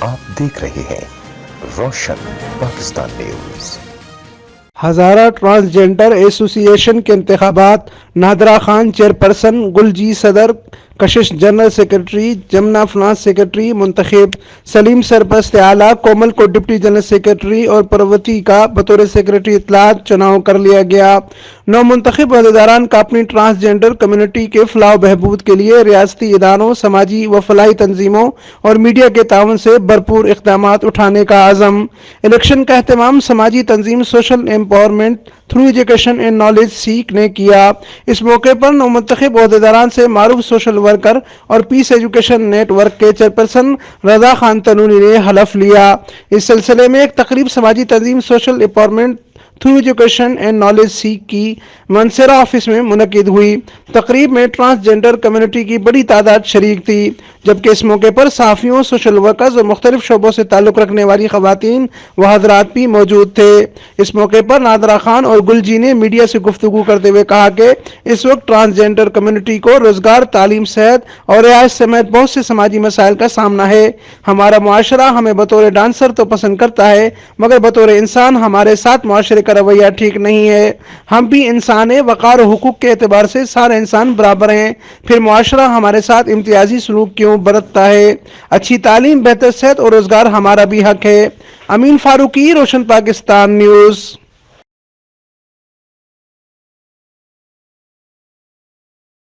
آپ دیکھ رہے ہیں روشن پاکستان نیوز۔ ہزارہ ٹرانسجینڈر ایسوسی ایشن کے انتخابات، نادرہ خان چیئرپرسن، گلجی صدر، کشش general secretary, Jamna finance secretary منتخب، سلیم سرپرست اعلیٰ، کومل کو ڈپٹی جنرل سیکرٹری اور پروتی کا بطور سیکرٹری اطلاعات چناؤ کر لیا گیا۔ نو منتخب عہدیداران کا اپنی ٹرانسجینڈر کمیونٹی کے فلاح و بہبود کے لیے ریاستی اداروں، سماجی و فلاحی تنظیموں اور میڈیا کے تعاون سے بھرپور اقدامات اٹھانے کا عزم۔ الیکشن کا اہتمام سماجی تنظیم social empowerment through education and knowledge seek نے کیا۔ اس موقع پر نو منتخب عہدیداران سے معروف سوشل ورکر اور پیس ایجوکیشن نیٹ ورک کے چیئرپرسن رضا خان تنونی نے حلف لیا۔ اس سلسلے میں ایک تقریب سماجی تنظیم social empowerment through education and knowledge seek کی منصرہ آفس میں منعقد ہوئی۔ تقریب میں ٹرانسجینڈر کمیونٹی کی بڑی تعداد شریک تھی، جبکہ اس موقع پر صحافیوں، سوشل ورکرز اور مختلف شعبوں سے تعلق رکھنے والی خواتین و حضرات بھی موجود تھے۔ اس موقع پر نادرہ خان اور گلجی نے میڈیا سے گفتگو کرتے ہوئے کہا کہ اس وقت ٹرانسجینڈر کمیونٹی کو روزگار، تعلیم، صحت اور رہائش سمیت بہت سے سماجی مسائل کا سامنا ہے۔ ہمارا معاشرہ ہمیں بطور ڈانسر تو پسند کرتا ہے، مگر بطور انسان ہمارے ساتھ معاشرے کا رویہ ٹھیک نہیں ہے۔ ہم بھی انسان ہیں، وقار و حقوق کے اعتبار سے سارے انسان برابر ہیں، پھر معاشرہ ہمارے ساتھ امتیازی سلوک کیوں برتتا ہے؟ اچھی تعلیم، بہتر صحت اور روزگار ہمارا بھی حق ہے۔ امین فاروقی، روشن پاکستان نیوز۔